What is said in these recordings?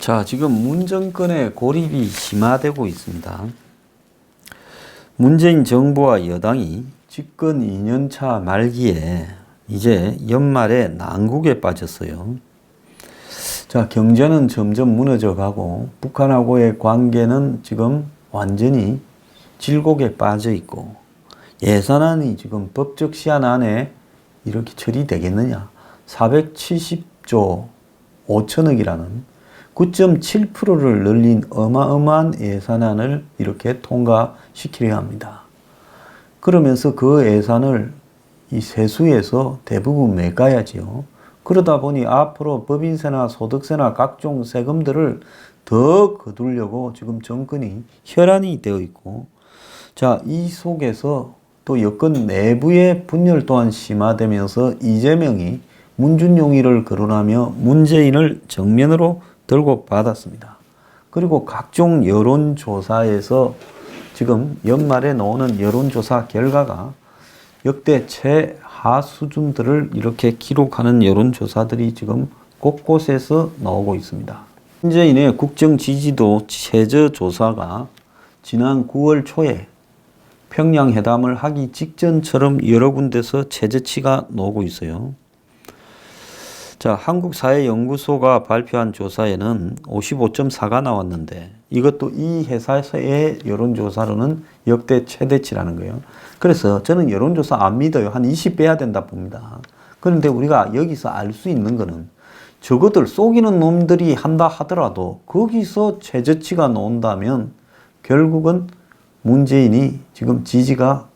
자, 지금 문 정권의 고립이 심화되고 있습니다. 문재인 정부와 여당이 집권 2년차 말기에 이제 연말에 난국에 빠졌어요. 자, 경제는 점점 무너져 가고 북한하고의 관계는 지금 완전히 질곡에 빠져 있고 예산안이 지금 법적 시한 안에 이렇게 처리되겠느냐. 470조 5천억이라는 9.7%를 늘린 어마어마한 예산안을 이렇게 통과시키려 합니다. 그러면서 그 예산을 이 세수에서 대부분 매가야지요. 그러다 보니 앞으로 법인세나 소득세나 각종 세금들을 더 거두려고 지금 정권이 혈안이 되어 있고, 자, 이 속에서 또 여권 내부의 분열 또한 심화되면서 이재명이 문준용의를 거론하며 문재인을 정면으로 들고 받았습니다. 그리고 각종 여론조사에서 지금 연말에 나오는 여론조사 결과가 역대 최하 수준들을 이렇게 기록하는 여론조사들이 지금 곳곳에서 나오고 있습니다. 문재인의 국정 지지도 최저조사가 지난 9월 초에 평양회담을 하기 직전처럼 여러 군데서 최저치가 나오고 있어요. 자, 한국사회연구소가 발표한 조사에는 55.4가 나왔는데 이것도 이 회사에서의 여론조사로는 역대 최대치라는 거예요. 그래서 저는 여론조사 안 믿어요. 한 20 빼야 된다 봅니다. 그런데 우리가 여기서 알 수 있는 거는 저것들 속이는 놈들이 한다 하더라도 거기서 최저치가 나온다면 결국은 문재인이 지금 지지가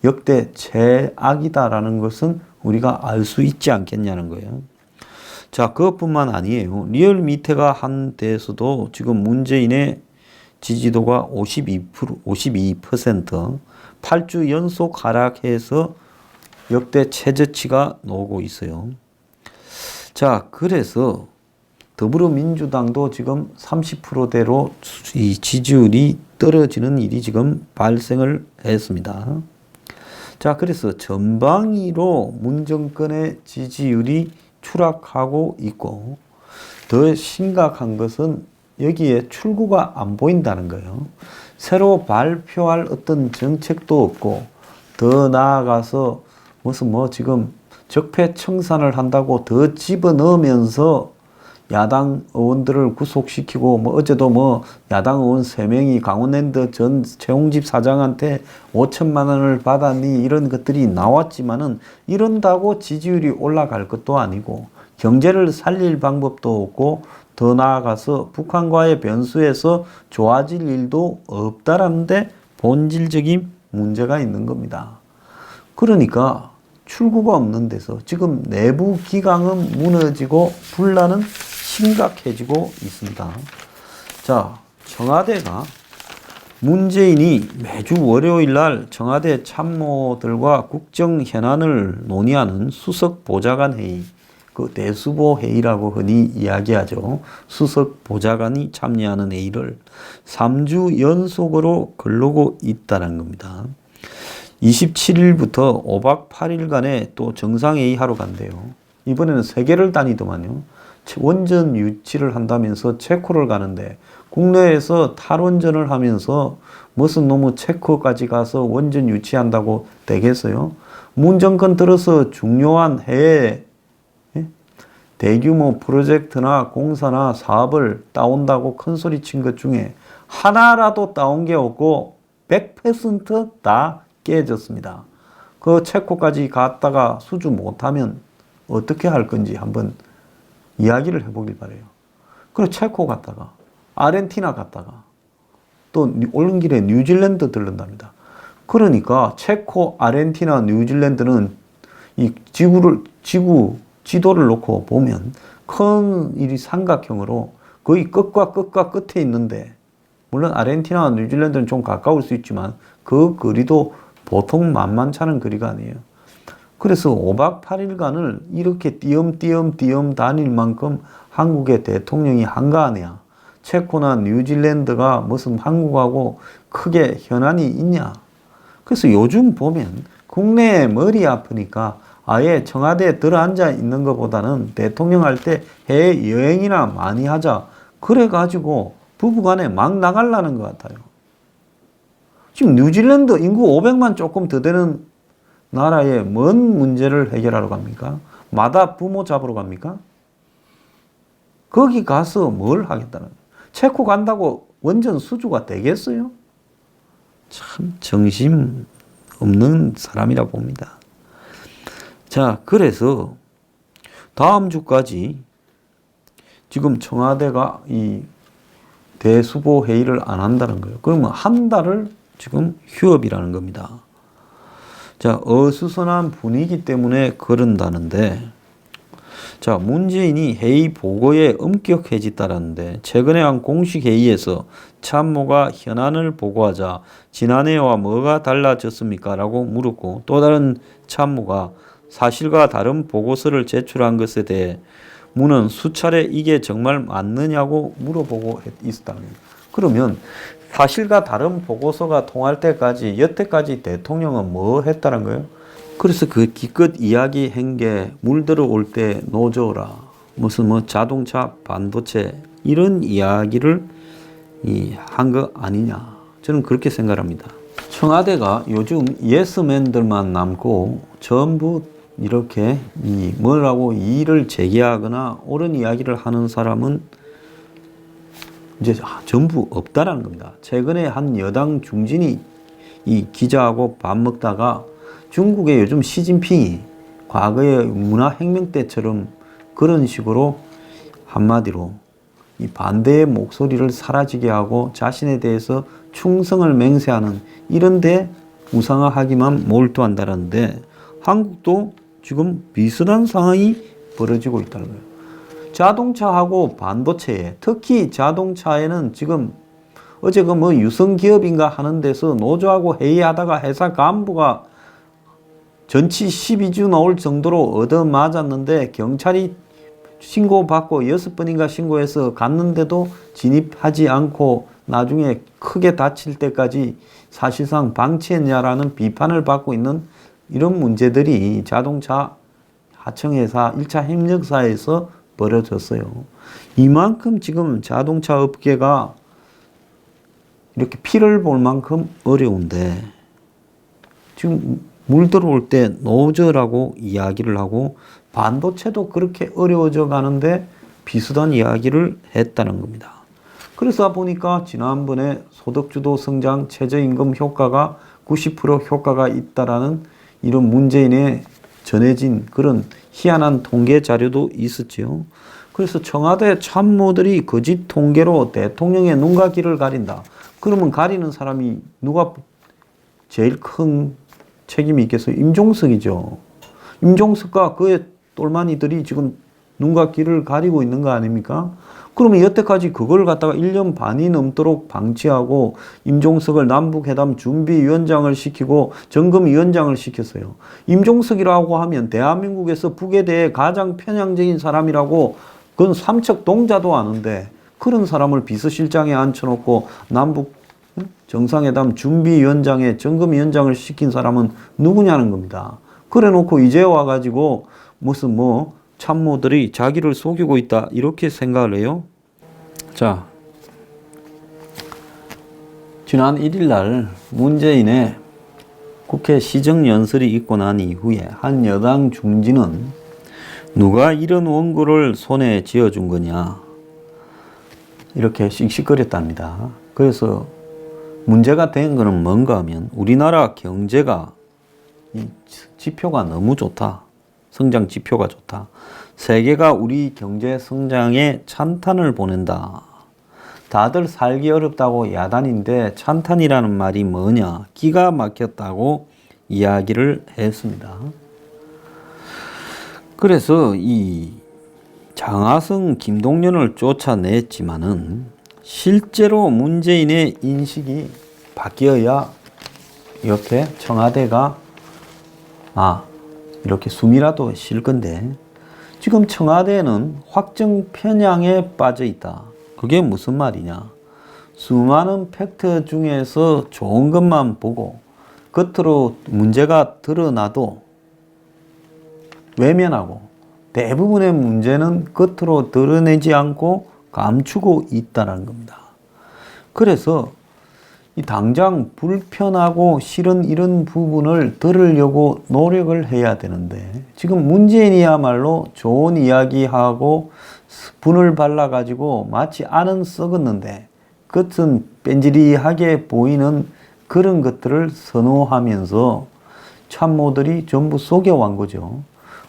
역대 최악이다라는 것은 우리가 알 수 있지 않겠냐는 거예요. 자, 그것뿐만 아니에요. 리얼미터가 한 데에서도 지금 문재인의 지지도가 52%, 8주 연속 하락해서 역대 최저치가 나오고 있어요. 자, 그래서 더불어민주당도 지금 30%대로 이 지지율이 떨어지는 일이 지금 발생을 했습니다. 자, 그래서 전방위로 문정권의 지지율이 추락하고 있고 더 심각한 것은 여기에 출구가 안 보인다는 거예요. 새로 발표할 어떤 정책도 없고 더 나아가서 무슨 지금 적폐청산을 한다고 더 집어넣으면서 야당 의원들을 구속시키고 어제도 야당 의원 3명이 강원랜드 전 최홍집 사장한테 5천만 원을 받았니 이런 것들이 나왔지만은 이런다고 지지율이 올라갈 것도 아니고 경제를 살릴 방법도 없고 더 나아가서 북한과의 변수에서 좋아질 일도 없다라는데 본질적인 문제가 있는 겁니다. 그러니까 출구가 없는 데서 지금 내부 기강은 무너지고 분란은 심각해지고 있습니다. 자, 청와대가 문재인이 매주 월요일 날 청와대 참모들과 국정 현안을 논의하는 수석 보좌관 회의, 그 대수보 회의라고 흔히 이야기하죠. 수석 보좌관이 참여하는 회의를 3주 연속으로 거르고 있다는 겁니다. 27일부터 5박 8일간의 또 정상회의 하러 간대요. 이번에는 세계를 다니더만요. 원전 유치를 한다면서 체코를 가는데 국내에서 탈원전을 하면서 무슨 놈의 체코까지 가서 원전 유치한다고 되겠어요? 문 정권 들어서 중요한 해외 대규모 프로젝트나 공사나 사업을 따온다고 큰소리 친 것 중에 하나라도 따온 게 없고 100% 깨졌습니다. 그 체코까지 갔다가 수주 못하면 어떻게 할 건지 한번 이야기를 해보길 바래요. 그리고 체코 갔다가 아르헨티나 갔다가 또 오는 길에 뉴질랜드 들른답니다. 그러니까 체코, 아르헨티나, 뉴질랜드는 이 지구 지도를 놓고 보면 큰 일이 삼각형으로 거의 끝과 끝에 있는데 물론 아르헨티나와 뉴질랜드는 좀 가까울 수 있지만 그 거리도 보통 만만찮은 거리가 아니에요. 그래서 5박 8일간을 이렇게 띄엄띄엄 다닐 만큼 한국의 대통령이 한가하냐. 체코나 뉴질랜드가 무슨 한국하고 크게 현안이 있냐. 그래서 요즘 보면 국내에 머리 아프니까 아예 청와대에 들어앉아 있는 것보다는 대통령 할 때 해외 여행이나 많이 하자. 그래가지고 부부간에 막 나가려는 것 같아요. 지금 뉴질랜드 인구 500만 조금 더 되는 나라에 뭔 문제를 해결하러 갑니까? 마다 부모 잡으러 갑니까? 거기 가서 뭘 하겠다는 거예요? 체코 간다고 원전 수주가 되겠어요? 참 정신 없는 사람이라 봅니다. 자, 그래서 다음 주까지 지금 청와대가 이 대수보 회의를 안 한다는 거예요. 그러면 한 달을 지금 휴업이라는 겁니다. 자, 어수선한 분위기 때문에 그런다는데, 자, 문재인이 회의 보고에 엄격해졌다라는데, 최근에 한 공식 회의에서 참모가 현안을 보고하자 지난해와 뭐가 달라졌습니까? 라고 물었고, 또 다른 참모가 사실과 다른 보고서를 제출한 것에 대해 문은 수차례 이게 정말 맞느냐고 물어보고 있었다는 거예요. 그러면 사실과 다른 보고서가 통할 때까지 여태까지 대통령은 뭐 했다는 거예요? 그래서 그 기껏 이야기한 게 물 들어올 때 노조라 무슨 뭐 자동차 반도체 이런 이야기를 한 거 아니냐, 저는 그렇게 생각합니다. 청와대가 요즘 예스맨들만 남고 전부 이렇게 뭐라고 이의를 제기하거나 옳은 이야기를 하는 사람은 이제 전부 없다라는 겁니다. 최근에 한 여당 중진이 이 기자하고 밥 먹다가 중국의 요즘 시진핑이 과거의 문화혁명 때처럼 그런 식으로 한마디로 이 반대의 목소리를 사라지게 하고 자신에 대해서 충성을 맹세하는 이런 데 우상화하기만 몰두한다는데, 한국도 지금 비슷한 상황이 벌어지고 있다는 거예요. 자동차하고 반도체에, 특히 자동차에는 지금 어제 그 뭐 유성기업인가 하는 데서 노조하고 회의하다가 회사 간부가 전치 12주 나올 정도로 얻어맞았는데 경찰이 신고받고 6번인가 신고해서 갔는데도 진입하지 않고 나중에 크게 다칠 때까지 사실상 방치했냐라는 비판을 받고 있는 이런 문제들이 자동차 하청회사 1차 협력사에서 벌어졌어요. 이만큼 지금 자동차 업계가 이렇게 피를 볼 만큼 어려운데, 지금 물 들어올 때 노조라고 이야기를 하고 반도체도 그렇게 어려워져 가는데 비슷한 이야기를 했다는 겁니다. 그래서 보니까 지난번에 소득주도 성장 최저임금 효과가 90% 효과가 있다라는 이런 문재인의 전해진 그런 희한한 통계 자료도 있었지요. 그래서 청와대 참모들이 거짓 통계로 대통령의 눈과 귀를 가린다. 그러면 가리는 사람이 누가 제일 큰 책임이 있겠어요? 임종석이죠. 임종석과 그의 똘마니들이 지금 눈과 귀를 가리고 있는 거 아닙니까? 그러면 여태까지 그걸 갖다가 1년 반이 넘도록 방치하고 임종석을 남북회담 준비위원장을 시키고 점검위원장을 시켰어요. 임종석이라고 하면 대한민국에서 북에 대해 가장 편향적인 사람이라고, 그건 삼척 동자도 아는데 그런 사람을 비서실장에 앉혀놓고 남북 정상회담 준비위원장에 점검위원장을 시킨 사람은 누구냐는 겁니다. 그래 놓고 이제 와가지고 무슨 뭐 참모들이 자기를 속이고 있다 이렇게 생각을 해요. 자, 지난 1일 날 문재인의 국회 시정연설이 있고 난 이후에 한 여당 중진은 누가 이런 원고를 손에 쥐어준 거냐 이렇게 씩씩거렸답니다. 그래서 문제가 된 거는 뭔가 하면 우리나라 경제가 이 지표가 너무 좋다. 성장 지표가 좋다. 세계가 우리 경제 성장에 찬탄을 보낸다. 다들 살기 어렵다고 야단인데 찬탄이라는 말이 뭐냐? 기가 막혔다고 이야기를 했습니다. 그래서 이 장하성, 김동연을 쫓아냈지만은 실제로 문재인의 인식이 바뀌어야 이렇게 청와대가 이렇게 숨이라도 쉴 건데, 지금 청와대는 확정 편향에 빠져 있다. 그게 무슨 말이냐? 수많은 팩트 중에서 좋은 것만 보고 겉으로 문제가 드러나도 외면하고 대부분의 문제는 겉으로 드러내지 않고 감추고 있다는 겁니다. 그래서 당장 불편하고 싫은 이런 부분을 들으려고 노력을 해야 되는데 지금 문재인이야말로 좋은 이야기하고 분을 발라가지고 마치 알은 썩었는데 겉은 뺀질이하게 보이는 그런 것들을 선호하면서 참모들이 전부 속여온 거죠.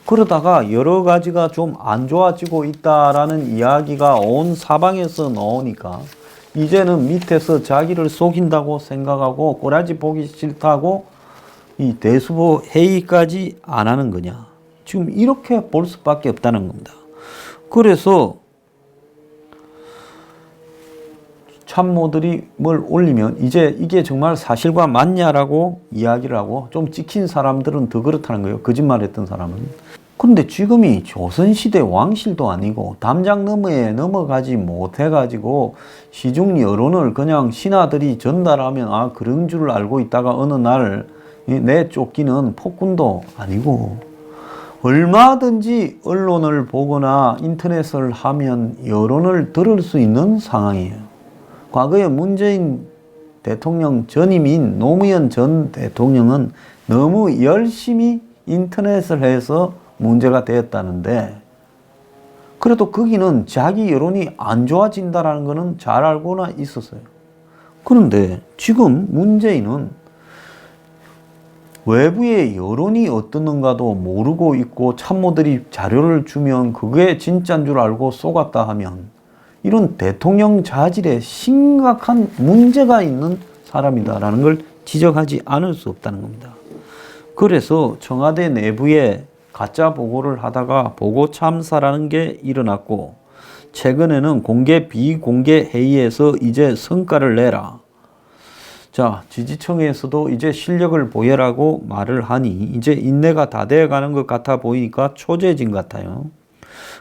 그러다가 여러 가지가 좀 안 좋아지고 있다라는 이야기가 온 사방에서 나오니까 이제는 밑에서 자기를 속인다고 생각하고 꼬라지 보기 싫다고 이 대수보 회의까지 안 하는 거냐. 지금 이렇게 볼 수밖에 없다는 겁니다. 그래서 참모들이 뭘 올리면 이제 이게 정말 사실과 맞냐라고 이야기를 하고 좀 찍힌 사람들은 더 그렇다는 거예요. 거짓말했던 사람은. 근데 지금이 조선시대 왕실도 아니고 담장 너머에 넘어가지 못해가지고 시중 여론을 그냥 신하들이 전달하면 아 그런 줄 알고 있다가 어느 날 내쫓기는 폭군도 아니고 얼마든지 언론을 보거나 인터넷을 하면 여론을 들을 수 있는 상황이에요. 과거에 문재인 대통령 전임인 노무현 전 대통령은 너무 열심히 인터넷을 해서 문제가 되었다는데 그래도 거기는 자기 여론이 안 좋아진다는 것은 잘 알고나 있었어요. 그런데 지금 문재인은 외부의 여론이 어떻는가도 모르고 있고 참모들이 자료를 주면 그게 진짜인 줄 알고 속았다 하면 이런 대통령 자질에 심각한 문제가 있는 사람이다라는 걸 지적하지 않을 수 없다는 겁니다. 그래서 청와대 내부에 가짜 보고를 하다가 보고 참사라는 게 일어났고 최근에는 공개 비공개 회의에서 이제 성과를 내라. 자, 지지청에서도 이제 실력을 보여라고 말을 하니 이제 인내가 다 돼가는 것 같아 보이니까 초조해진 것 같아요.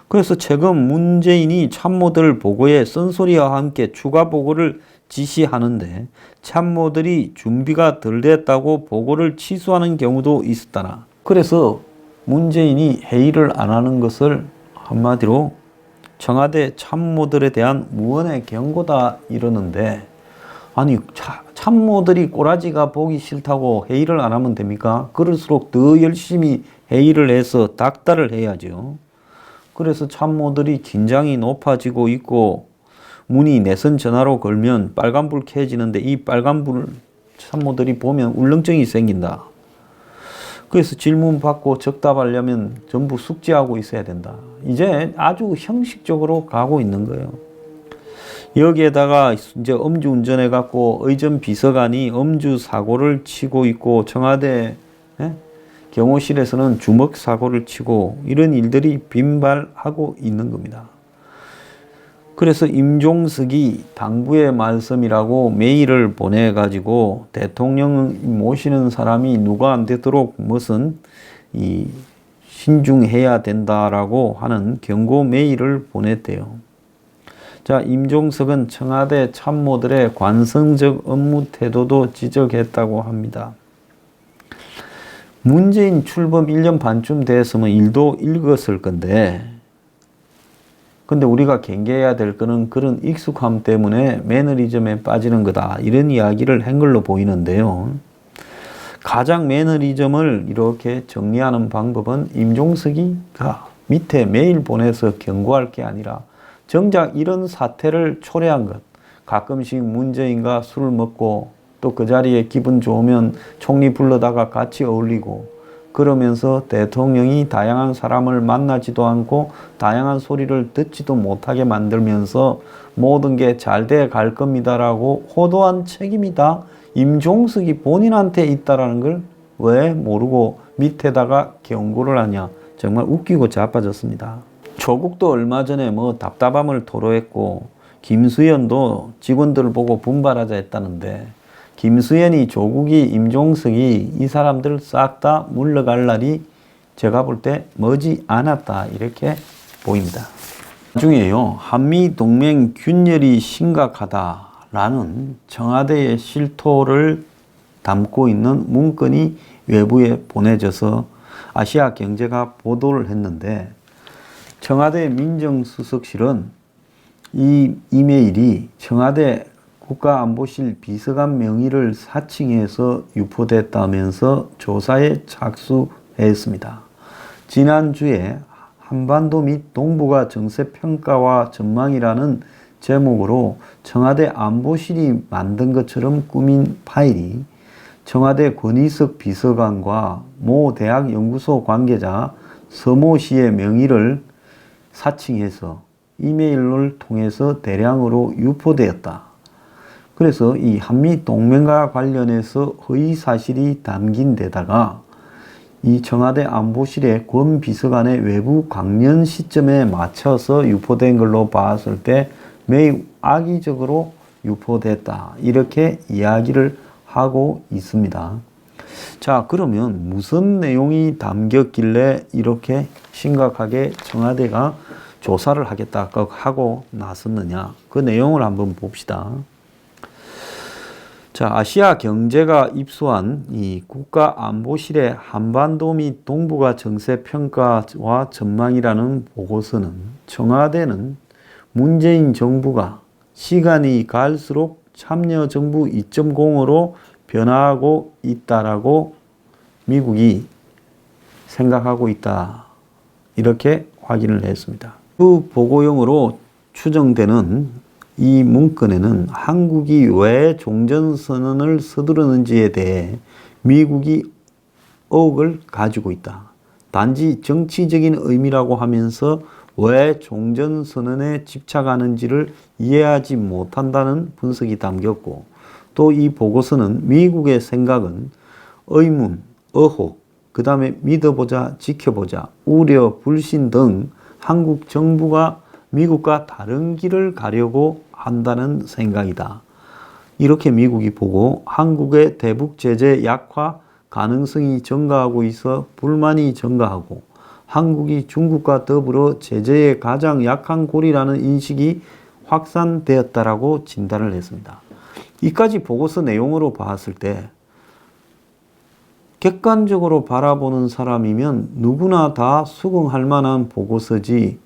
그래서 최근 문재인이 참모들 보고에 쓴소리와 함께 추가 보고를 지시하는데 참모들이 준비가 덜 됐다고 보고를 취소하는 경우도 있었다나. 그래서 문재인이 회의를 안 하는 것을 한마디로 청와대 참모들에 대한 무언의 경고다 이러는데 아니 참모들이 꼬라지가 보기 싫다고 회의를 안 하면 됩니까? 그럴수록 더 열심히 회의를 해서 닥달을 해야죠. 그래서 참모들이 긴장이 높아지고 있고 문이 내선 전화로 걸면 빨간불 켜지는데 이 빨간불 참모들이 보면 울렁증이 생긴다. 그래서 질문 받고 적답하려면 전부 숙지하고 있어야 된다. 이제 아주 형식적으로 가고 있는 거예요. 여기에다가 이제 음주운전해 갖고 의전 비서관이 음주 사고를 치고 있고 청와대 경호실에서는 주먹 사고를 치고 이런 일들이 빈발하고 있는 겁니다. 그래서 임종석이 당부의 말씀이라고 메일을 보내가지고 대통령 모시는 사람이 누가 안 되도록 무슨 신중해야 된다라고 하는 경고 메일을 보냈대요. 자, 임종석은 청와대 참모들의 관성적 업무 태도도 지적했다고 합니다. 문재인 출범 1년 반쯤 됐으면 일도 읽었을 건데 근데 우리가 경계해야 될 거는 그런 익숙함 때문에 매너리즘에 빠지는 거다. 이런 이야기를 한 걸로 보이는데요. 가장 매너리즘을 이렇게 정리하는 방법은 임종석이가 밑에 메일 보내서 경고할 게 아니라 정작 이런 사태를 초래한 것. 가끔씩 문재인과 술을 먹고 또 그 자리에 기분 좋으면 총리 불러다가 같이 어울리고 그러면서 대통령이 다양한 사람을 만나지도 않고 다양한 소리를 듣지도 못하게 만들면서 모든 게 잘 돼 갈 겁니다라고 호도한 책임이 다 임종석이 본인한테 있다라는 걸 왜 모르고 밑에다가 경고를 하냐. 정말 웃기고 자빠졌습니다. 조국도 얼마 전에 뭐 답답함을 토로했고 김수현도 직원들을 보고 분발하자 했다는데 김수현이 조국이 임종석이 이 사람들 싹 다 물러갈 날이 제가 볼 때 머지 않았다 이렇게 보입니다. 나중에요. 한미동맹 균열이 심각하다라는 청와대의 실토를 담고 있는 문건이 외부에 보내져서 아시아 경제가 보도를 했는데 청와대 민정수석실은 이 이메일이 청와대 국가안보실 비서관 명의를 사칭해서 유포됐다면서 조사에 착수했습니다. 지난주에 한반도 및 동북아 정세평가와 전망이라는 제목으로 청와대 안보실이 만든 것처럼 꾸민 파일이 청와대 권희석 비서관과 모 대학 연구소 관계자 서모 씨의 명의를 사칭해서 이메일을 통해서 대량으로 유포되었다. 그래서 이 한미 동맹과 관련해서 허위 사실이 담긴 데다가 이 청와대 안보실의 권 비서관의 외부 강연 시점에 맞춰서 유포된 걸로 봤을 때 매우 악의적으로 유포됐다. 이렇게 이야기를 하고 있습니다. 자, 그러면 무슨 내용이 담겼길래 이렇게 심각하게 청와대가 조사를 하겠다 하고 나섰느냐. 그 내용을 한번 봅시다. 자, 아시아 경제가 입수한 이 국가안보실의 한반도 및 동북아 정세평가와 전망이라는 보고서는 청와대는 문재인 정부가 시간이 갈수록 참여정부 2.0으로 변화하고 있다라고 미국이 생각하고 있다. 이렇게 확인을 했습니다. 그 보고용으로 추정되는 이 문건에는 한국이 왜 종전선언을 서두르는지에 대해 미국이 의혹을 가지고 있다. 단지 정치적인 의미라고 하면서 왜 종전선언에 집착하는지를 이해하지 못한다는 분석이 담겼고, 또 이 보고서는 미국의 생각은 의문, 의혹, 그 다음에 믿어보자, 지켜보자, 우려, 불신 등 한국 정부가 미국과 다른 길을 가려고 한다는 생각이다. 이렇게 미국이 보고 한국의 대북 제재 약화 가능성이 증가하고 있어 불만이 증가하고 한국이 중국과 더불어 제재의 가장 약한 고리라는 인식이 확산되었다라고 진단을 했습니다. 이까지 보고서 내용으로 봤을 때 객관적으로 바라보는 사람이면 누구나 다 수긍할 만한 보고서지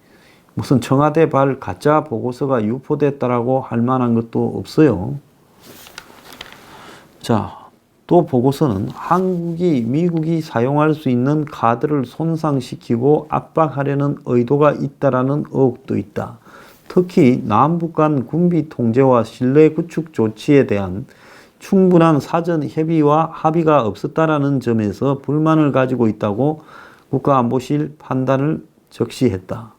무슨 청와대 발 가짜 보고서가 유포됐다라고 할 만한 것도 없어요. 자, 또 보고서는 한국이 미국이 사용할 수 있는 카드를 손상시키고 압박하려는 의도가 있다라는 의혹도 있다. 특히 남북 간 군비 통제와 신뢰 구축 조치에 대한 충분한 사전 협의와 합의가 없었다라는 점에서 불만을 가지고 있다고 국가안보실 판단을 적시했다.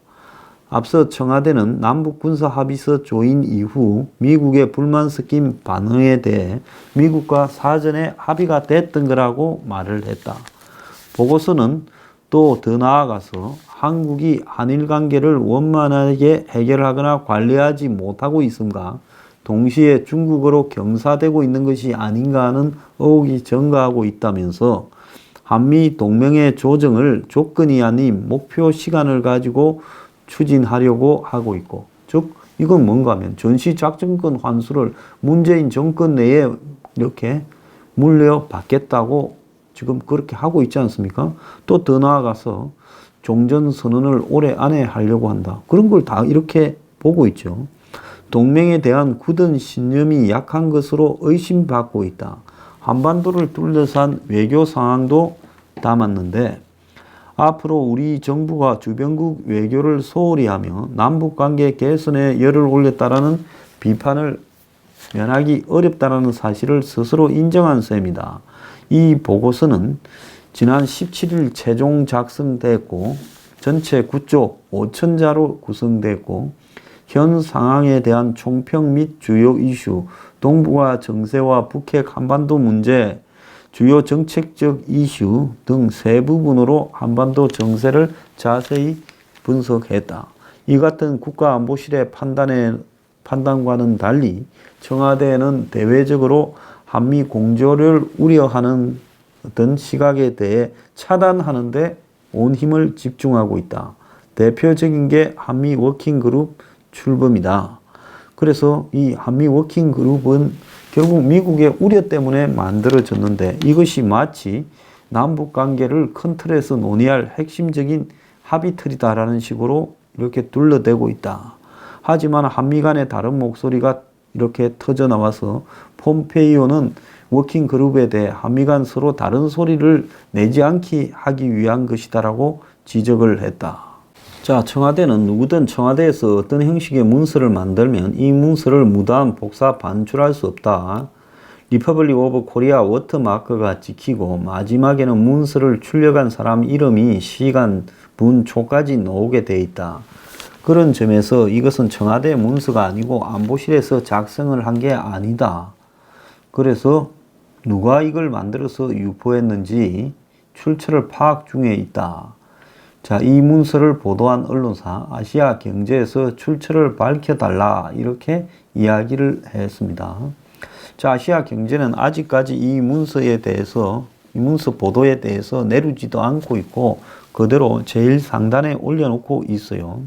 앞서 청와대는 남북 군사 합의서 조인 이후 미국의 불만 섞인 반응에 대해 미국과 사전에 합의가 됐던 거라고 말을 했다. 보고서는 또 더 나아가서 한국이 한일 관계를 원만하게 해결하거나 관리하지 못하고 있음과 동시에 중국어로 경사되고 있는 것이 아닌가 하는 의혹이 증가하고 있다면서 한미 동맹의 조정을 조건이 아닌 목표 시간을 가지고 추진하려고 하고 있고, 즉 이건 뭔가 하면 전시작전권 환수를 문재인 정권 내에 이렇게 물려받겠다고 지금 그렇게 하고 있지 않습니까? 또 더 나아가서 종전선언을 올해 안에 하려고 한다. 그런 걸 다 이렇게 보고 있죠. 동맹에 대한 굳은 신념이 약한 것으로 의심받고 있다. 한반도를 둘러싼 외교 상황도 담았는데 앞으로 우리 정부가 주변국 외교를 소홀히 하며 남북관계 개선에 열을 올렸다라는 비판을 면하기 어렵다라는 사실을 스스로 인정한 셈이다. 이 보고서는 지난 17일 최종 작성됐고 전체 9쪽 5천자로 구성됐고 현 상황에 대한 총평 및 주요 이슈, 동북아 정세와 북핵 한반도 문제, 주요 정책적 이슈 등 세 부분으로 한반도 정세를 자세히 분석했다. 이 같은 국가안보실의 판단과는 달리 청와대는 대외적으로 한미 공조를 우려하는 어떤 시각에 대해 차단하는 데 온 힘을 집중하고 있다. 대표적인 게 한미 워킹그룹 출범이다. 그래서 이 한미 워킹그룹은 결국 미국의 우려 때문에 만들어졌는데 이것이 마치 남북 관계를 큰 틀에서 논의할 핵심적인 합의틀이다라는 식으로 이렇게 둘러대고 있다. 하지만 한미 간의 다른 목소리가 이렇게 터져 나와서 폼페이오는 워킹 그룹에 대해 한미 간 서로 다른 소리를 내지 않게 하기 위한 것이다라고 지적을 했다. 자, 청와대는 누구든 청와대에서 어떤 형식의 문서를 만들면 이 문서를 무단 복사 반출할 수 없다. 리퍼블릭 오브 코리아 워터마크가 찍히고 마지막에는 문서를 출력한 사람 이름이 시간, 분, 초까지 나오게 돼 있다. 그런 점에서 이것은 청와대 문서가 아니고 안보실에서 작성을 한 게 아니다. 그래서 누가 이걸 만들어서 유포했는지 출처를 파악 중에 있다. 자, 이 문서를 보도한 언론사 아시아경제에서 출처를 밝혀달라 이렇게 이야기를 했습니다. 자, 아시아경제는 아직까지 이 문서에 대해서, 이 문서 보도에 대해서 내리지도 않고 있고 그대로 제일 상단에 올려놓고 있어요.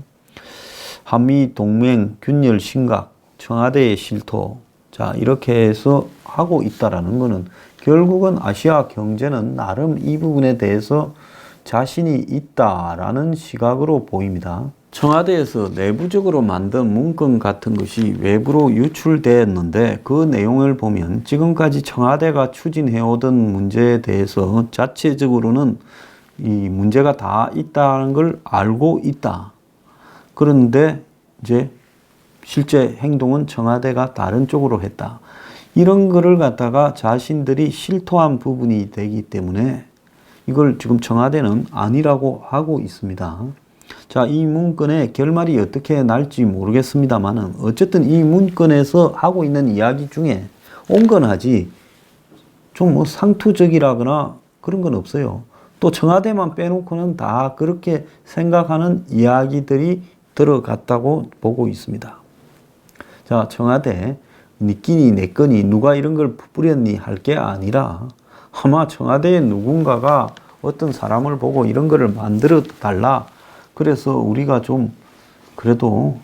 한미 동맹 균열 심각, 청와대의 실토. 자, 이렇게 해서 하고 있다라는 것은 결국은 아시아경제는 나름 이 부분에 대해서 자신이 있다라는 시각으로 보입니다. 청와대에서 내부적으로 만든 문건 같은 것이 외부로 유출되었는데 그 내용을 보면 지금까지 청와대가 추진해오던 문제에 대해서 자체적으로는 이 문제가 다 있다는 걸 알고 있다. 그런데 이제 실제 행동은 청와대가 다른 쪽으로 했다. 이런 거를 갖다가 자신들이 실토한 부분이 되기 때문에 이걸 지금 청와대는 아니라고 하고 있습니다. 자, 이 문건의 결말이 어떻게 날지 모르겠습니다만은 어쨌든 이 문건에서 하고 있는 이야기 중에 온건하지 좀 뭐 상투적이라거나 그런 건 없어요. 또 청와대만 빼놓고는 다 그렇게 생각하는 이야기들이 들어갔다고 보고 있습니다. 자, 청와대 니 끼니 내 거니 누가 이런 걸 뿌렸니 할 게 아니라 아마 청와대의 누군가가 어떤 사람을 보고 이런 거를 만들어 달라. 그래서 우리가 좀 그래도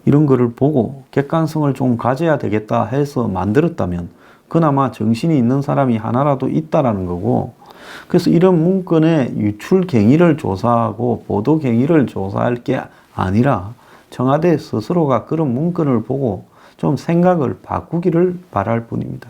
이런 거를 보고 객관성을 좀 가져야 되겠다 해서 만들었다면 그나마 정신이 있는 사람이 하나라도 있다라는 거고, 그래서 이런 문건의 유출 경위를 조사하고 보도 경위를 조사할 게 아니라 청와대 스스로가 그런 문건을 보고 좀 생각을 바꾸기를 바랄 뿐입니다.